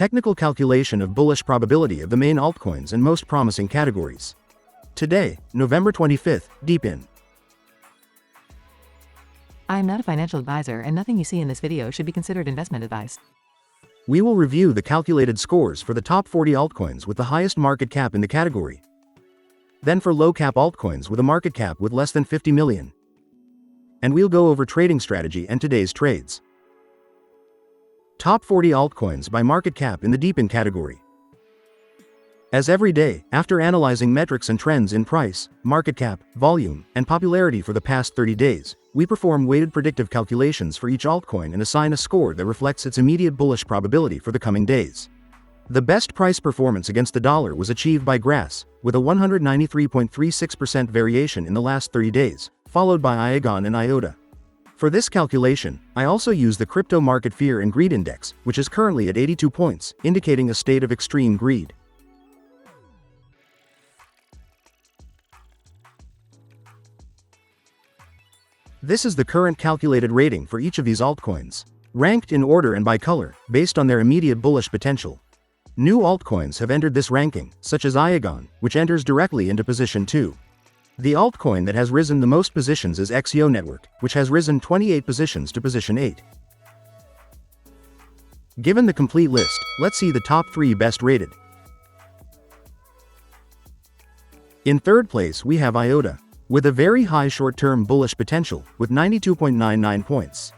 technical calculation of bullish probability of the main altcoins and most promising categories. Today, November 25th, DePIN. I am not a financial advisor and nothing you see in this video should be considered investment advice. We will review the calculated scores for the top 40 altcoins with the highest market cap in the category. Then for low cap altcoins with a market cap with less than 50 million. And we'll go over trading strategy and today's trades. Top 40 altcoins by market cap in the DePIN category. As every day, after analyzing metrics and trends in price, market cap, volume, and popularity for the past 30 days, we perform weighted predictive calculations for each altcoin and assign a score that reflects its immediate bullish probability for the coming days. The best price performance against the dollar was achieved by GRAS, with a 193.36% variation in the last 30 days, followed by Iagon and IOTA. For this calculation, I also use the Crypto Market Fear and Greed Index, which is currently at 82 points, indicating a state of extreme greed. This is the current calculated rating for each of these altcoins, ranked in order and by color, based on their immediate bullish potential. New altcoins have entered this ranking, such as Iagon, which enters directly into position 2. The altcoin that has risen the most positions is AIOZ Network, which has risen 28 positions to position 8. Given the complete list, let's see the top 3 best rated. In third place we have IOTA, with a very high short-term bullish potential, with 92.99 points.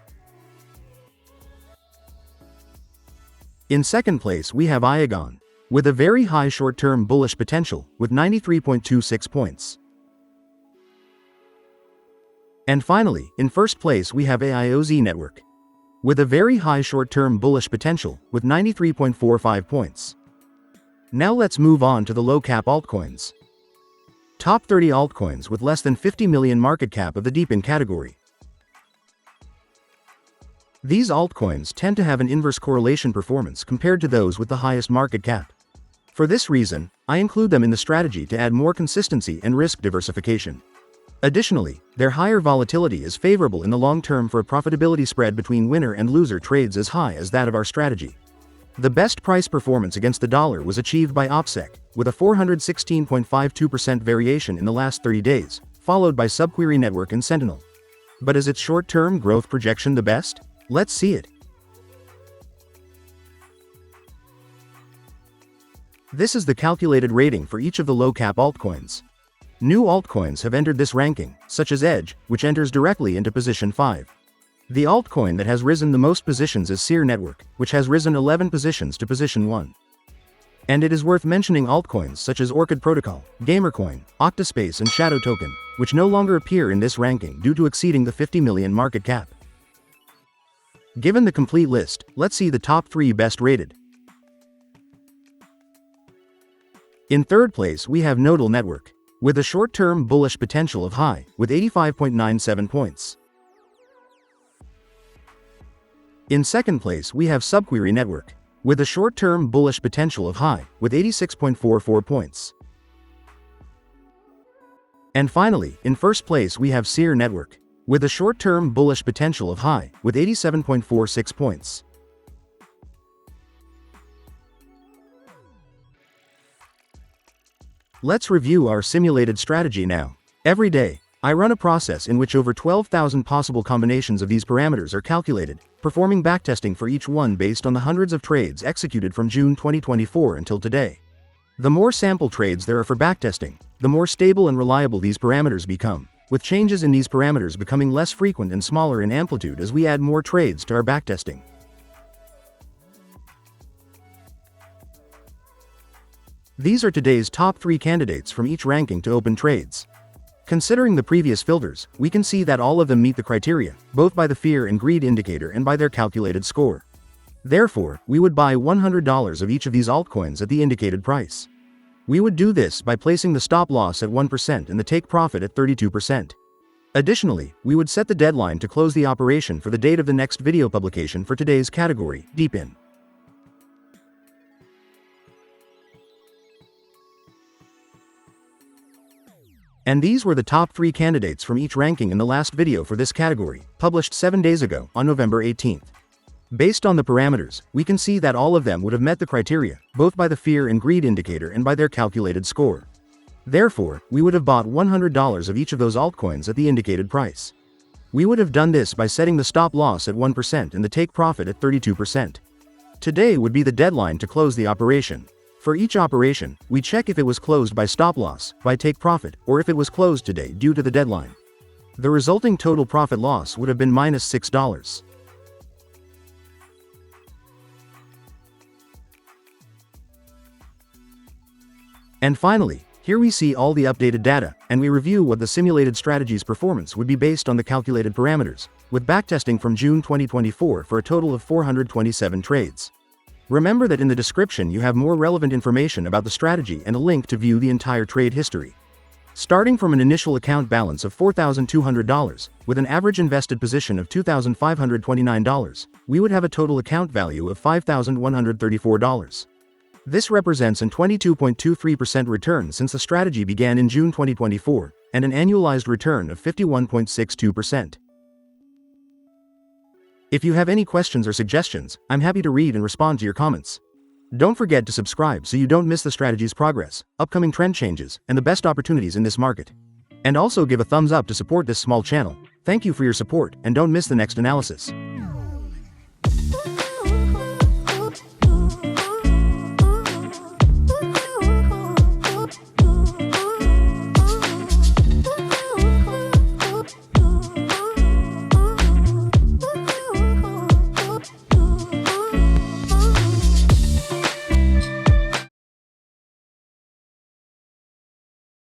In second place we have Iagon, with a very high short-term bullish potential, with 93.26 points. And finally, in first place we have AIOZ Network, with a very high short-term bullish potential, with 93.45 points. Now let's move on to the low-cap altcoins. Top 30 altcoins with less than 50 million market cap of the DePIN category. These altcoins tend to have an inverse correlation performance compared to those with the highest market cap. For this reason, I include them in the strategy to add more consistency and risk diversification. Additionally, their higher volatility is favorable in the long term for a profitability spread between winner and loser trades as high as that of our strategy. The best price performance against the dollar was achieved by OPSEC, with a 416.52% variation in the last 30 days, followed by SubQuery Network and Sentinel. But is its short-term growth projection the best? Let's see it. This is the calculated rating for each of the low-cap altcoins. New altcoins have entered this ranking, such as Edge, which enters directly into position 5. The altcoin that has risen the most positions is Cere Network, which has risen 11 positions to position 1. And it is worth mentioning altcoins such as Orchid Protocol, Gamercoin, Octaspace and Shadow Token, which no longer appear in this ranking due to exceeding the 50 million market cap. Given the complete list, let's see the top 3 best rated. In third place we have Nodle Network, with a short-term bullish potential of high, with 85.97 points. In second place we have SubQuery Network, with a short-term bullish potential of high, with 86.44 points. And finally, in first place we have Cere Network, with a short-term bullish potential of high, with 87.46 points. Let's review our simulated strategy now. Every day, I run a process in which over 12,000 possible combinations of these parameters are calculated, performing backtesting for each one based on the hundreds of trades executed from June 2024 until today. The more sample trades there are for backtesting, the more stable and reliable these parameters become, with changes in these parameters becoming less frequent and smaller in amplitude as we add more trades to our backtesting. These are today's top 3 candidates from each ranking to open trades. Considering the previous filters, we can see that all of them meet the criteria, both by the fear and greed indicator and by their calculated score. Therefore, we would buy $100 of each of these altcoins at the indicated price. We would do this by placing the stop loss at 1% and the take profit at 32%. Additionally, we would set the deadline to close the operation for the date of the next video publication for today's category, DePIN. And these were the top 3 candidates from each ranking in the last video for this category, published 7 days ago, on November 18th. Based on the parameters, we can see that all of them would have met the criteria, both by the fear and greed indicator and by their calculated score. Therefore, we would have bought $100 of each of those altcoins at the indicated price. We would have done this by setting the stop loss at 1% and the take profit at 32%. Today would be the deadline to close the operation. For each operation, we check if it was closed by stop loss, by take profit, or if it was closed today due to the deadline. The resulting total profit loss would have been minus $6. And finally, here we see all the updated data, and we review what the simulated strategy's performance would be based on the calculated parameters, with backtesting from June 2024 for a total of 427 trades. Remember that in the description you have more relevant information about the strategy and a link to view the entire trade history. Starting from an initial account balance of $4,200, with an average invested position of $2,529, we would have a total account value of $5,134. This represents a 22.23% return since the strategy began in June 2024, and an annualized return of 51.62%. If you have any questions or suggestions, I'm happy to read and respond to your comments. Don't forget to subscribe so you don't miss the strategy's progress, upcoming trend changes, and the best opportunities in this market. And also give a thumbs up to support this small channel. Thank you for your support, and don't miss the next analysis.